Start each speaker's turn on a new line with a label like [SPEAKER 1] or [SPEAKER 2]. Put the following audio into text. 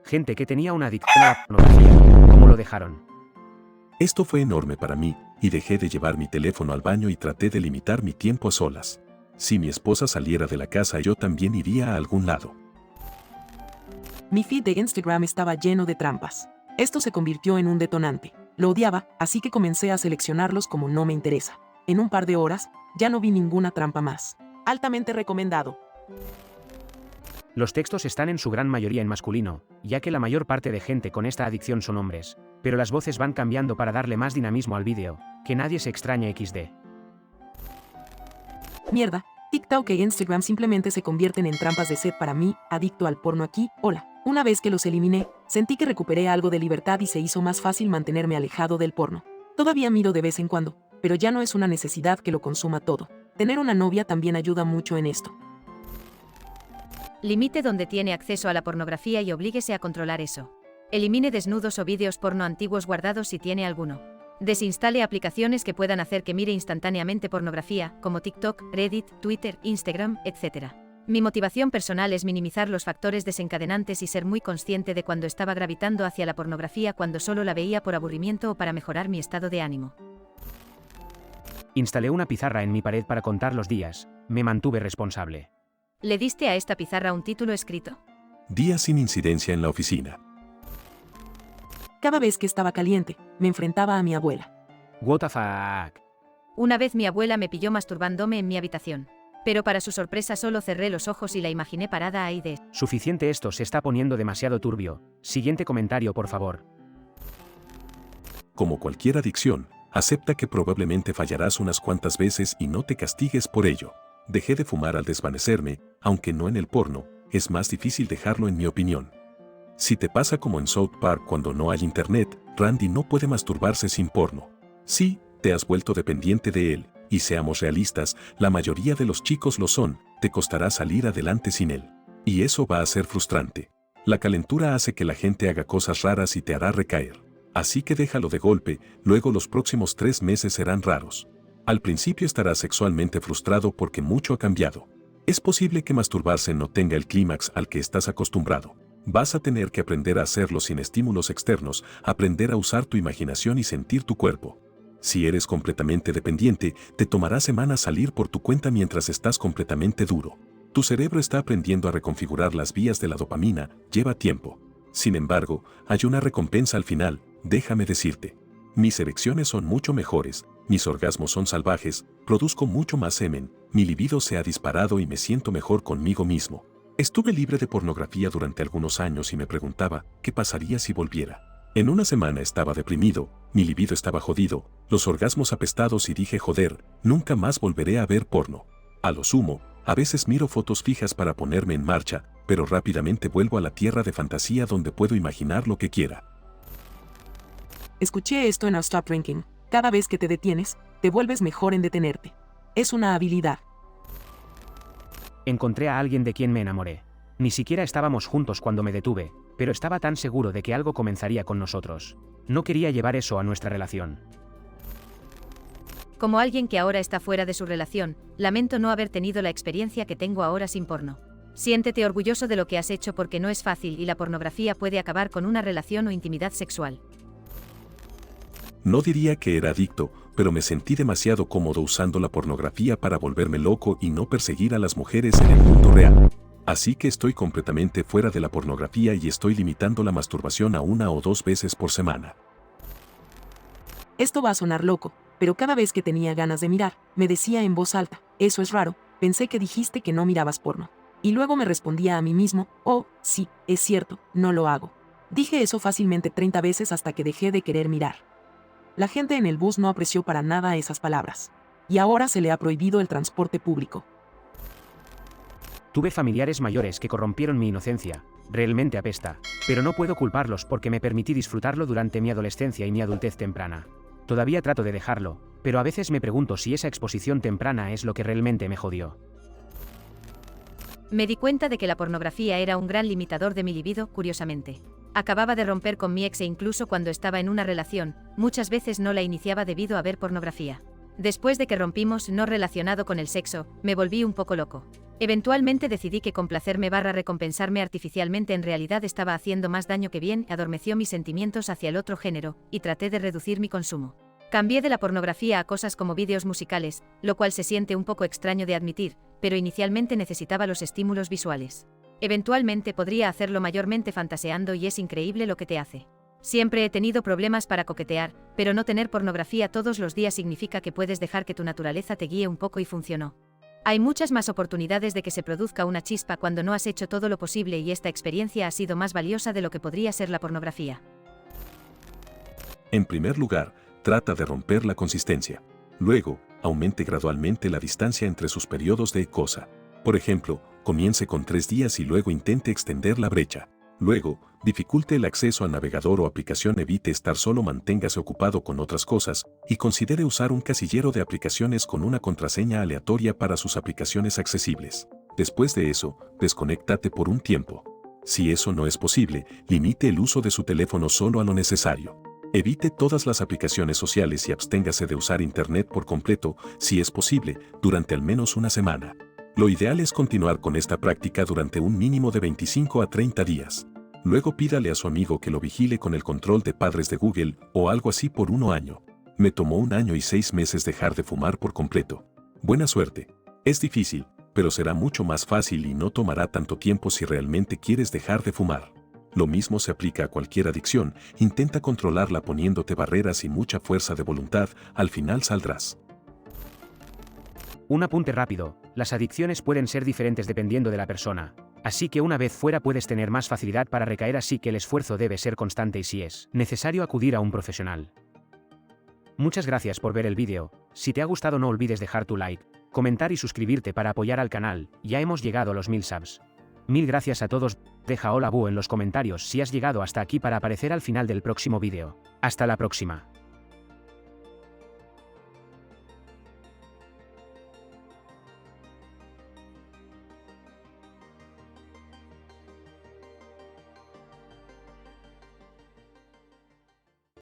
[SPEAKER 1] Gente que tenía una adicción a la pornografía. ¿Cómo lo dejaron?
[SPEAKER 2] Esto fue enorme para mí, y dejé de llevar mi teléfono al baño y traté de limitar mi tiempo a solas. Si mi esposa saliera de la casa, yo también iría a algún lado.
[SPEAKER 3] Mi feed de Instagram estaba lleno de trampas. Esto se convirtió en un detonante. Lo odiaba, así que comencé a seleccionarlos como no me interesa. En un par de horas, ya no vi ninguna trampa más. Altamente recomendado.
[SPEAKER 1] Los textos están en su gran mayoría en masculino, ya que la mayor parte de gente con esta adicción son hombres, pero las voces van cambiando para darle más dinamismo al vídeo, que nadie se extrañe XD.
[SPEAKER 3] Mierda, TikTok e Instagram simplemente se convierten en trampas de sed para mí, adicto al porno aquí, hola. Una vez que los eliminé, sentí que recuperé algo de libertad y se hizo más fácil mantenerme alejado del porno. Todavía miro de vez en cuando, pero ya no es una necesidad que lo consuma todo. Tener una novia también ayuda mucho en esto.
[SPEAKER 4] Limite donde tiene acceso a la pornografía y oblíguese a controlar eso. Elimine desnudos o vídeos porno antiguos guardados si tiene alguno. Desinstale aplicaciones que puedan hacer que mire instantáneamente pornografía, como TikTok, Reddit, Twitter, Instagram, etc. Mi motivación personal es minimizar los factores desencadenantes y ser muy consciente de cuando estaba gravitando hacia la pornografía cuando solo la veía por aburrimiento o para mejorar mi estado de ánimo.
[SPEAKER 1] Instalé una pizarra en mi pared para contar los días, me mantuve responsable.
[SPEAKER 4] ¿Le diste a esta pizarra un título escrito?
[SPEAKER 2] Días sin incidencia en la oficina.
[SPEAKER 3] Cada vez que estaba caliente, me enfrentaba a mi abuela.
[SPEAKER 1] What the fuck?
[SPEAKER 4] Una vez mi abuela me pilló masturbándome en mi habitación. Pero para su sorpresa solo cerré los ojos y la imaginé parada ahí de...
[SPEAKER 1] Suficiente, esto se está poniendo demasiado turbio. Siguiente comentario, por favor.
[SPEAKER 2] Como cualquier adicción, acepta que probablemente fallarás unas cuantas veces y no te castigues por ello. Dejé de fumar al desvanecerme, aunque no en el porno, es más difícil dejarlo en mi opinión. Si te pasa como en South Park cuando no hay internet, Randy no puede masturbarse sin porno. Sí, te has vuelto dependiente de él, y seamos realistas, la mayoría de los chicos lo son, te costará salir adelante sin él. Y eso va a ser frustrante. La calentura hace que la gente haga cosas raras y te hará recaer. Así que déjalo de golpe, luego los próximos 3 meses serán raros. Al principio estarás sexualmente frustrado porque mucho ha cambiado. Es posible que masturbarse no tenga el clímax al que estás acostumbrado. Vas a tener que aprender a hacerlo sin estímulos externos, aprender a usar tu imaginación y sentir tu cuerpo. Si eres completamente dependiente, te tomará semanas salir por tu cuenta mientras estás completamente duro. Tu cerebro está aprendiendo a reconfigurar las vías de la dopamina, lleva tiempo. Sin embargo, hay una recompensa al final, déjame decirte. Mis erecciones son mucho mejores, mis orgasmos son salvajes, produzco mucho más semen, mi libido se ha disparado y me siento mejor conmigo mismo. Estuve libre de pornografía durante algunos años y me preguntaba, ¿qué pasaría si volviera? En una semana estaba deprimido, mi libido estaba jodido, los orgasmos apestados y dije joder, nunca más volveré a ver porno. A lo sumo, a veces miro fotos fijas para ponerme en marcha, pero rápidamente vuelvo a la tierra de fantasía donde puedo imaginar lo que quiera.
[SPEAKER 3] Escuché esto en A Stop Drinking. Cada vez que te detienes, te vuelves mejor en detenerte. Es una habilidad.
[SPEAKER 1] Encontré a alguien de quien me enamoré. Ni siquiera estábamos juntos cuando me detuve, pero estaba tan seguro de que algo comenzaría con nosotros. No quería llevar eso a nuestra relación.
[SPEAKER 4] Como alguien que ahora está fuera de su relación, lamento no haber tenido la experiencia que tengo ahora sin porno. Siéntete orgulloso de lo que has hecho porque no es fácil y la pornografía puede acabar con una relación o intimidad sexual.
[SPEAKER 2] No diría que era adicto, pero me sentí demasiado cómodo usando la pornografía para volverme loco y no perseguir a las mujeres en el mundo real. Así que estoy completamente fuera de la pornografía y estoy limitando la masturbación a 1 o 2 veces por semana.
[SPEAKER 3] Esto va a sonar loco, pero cada vez que tenía ganas de mirar, me decía en voz alta, eso es raro, pensé que dijiste que no mirabas porno. Y luego me respondía a mí mismo, oh, sí, es cierto, no lo hago. Dije eso fácilmente 30 veces hasta que dejé de querer mirar. La gente en el bus no apreció para nada esas palabras. Y ahora se le ha prohibido el transporte público.
[SPEAKER 1] Tuve familiares mayores que corrompieron mi inocencia, realmente apesta, pero no puedo culparlos porque me permití disfrutarlo durante mi adolescencia y mi adultez temprana. Todavía trato de dejarlo, pero a veces me pregunto si esa exposición temprana es lo que realmente me jodió.
[SPEAKER 4] Me di cuenta de que la pornografía era un gran limitador de mi libido, curiosamente. Acababa de romper con mi ex e incluso cuando estaba en una relación, muchas veces no la iniciaba debido a ver pornografía. Después de que rompimos, no relacionado con el sexo, me volví un poco loco. Eventualmente decidí que complacerme/recompensarme artificialmente en realidad estaba haciendo más daño que bien, adormeció mis sentimientos hacia el otro género, y traté de reducir mi consumo. Cambié de la pornografía a cosas como vídeos musicales, lo cual se siente un poco extraño de admitir, pero inicialmente necesitaba los estímulos visuales. Eventualmente podría hacerlo mayormente fantaseando y es increíble lo que te hace. Siempre he tenido problemas para coquetear, pero no tener pornografía todos los días significa que puedes dejar que tu naturaleza te guíe un poco y funcionó. Hay muchas más oportunidades de que se produzca una chispa cuando no has hecho todo lo posible y esta experiencia ha sido más valiosa de lo que podría ser la pornografía.
[SPEAKER 2] En primer lugar, trata de romper la consistencia. Luego, aumente gradualmente la distancia entre sus periodos de cosa. Por ejemplo, comience con 3 días y luego intente extender la brecha. Luego, dificulte el acceso a navegador o aplicación, evite estar solo, manténgase ocupado con otras cosas y considere usar un casillero de aplicaciones con una contraseña aleatoria para sus aplicaciones accesibles. Después de eso, desconéctate por un tiempo. Si eso no es posible, limite el uso de su teléfono solo a lo necesario. Evite todas las aplicaciones sociales y absténgase de usar Internet por completo, si es posible, durante al menos una semana. Lo ideal es continuar con esta práctica durante un mínimo de 25 a 30 días. Luego pídale a su amigo que lo vigile con el control de padres de Google o algo así por 1 año. Me tomó 1 año y 6 meses dejar de fumar por completo. Buena suerte. Es difícil, pero será mucho más fácil y no tomará tanto tiempo si realmente quieres dejar de fumar. Lo mismo se aplica a cualquier adicción, intenta controlarla poniéndote barreras y mucha fuerza de voluntad, al final saldrás.
[SPEAKER 1] Un apunte rápido, las adicciones pueden ser diferentes dependiendo de la persona, así que una vez fuera puedes tener más facilidad para recaer, así que el esfuerzo debe ser constante y si es necesario acudir a un profesional. Muchas gracias por ver el vídeo, si te ha gustado no olvides dejar tu like, comentar y suscribirte para apoyar al canal, ya hemos llegado a los 1000 subs. Mil gracias a todos, deja hola bu en los comentarios si has llegado hasta aquí para aparecer al final del próximo vídeo. Hasta la próxima.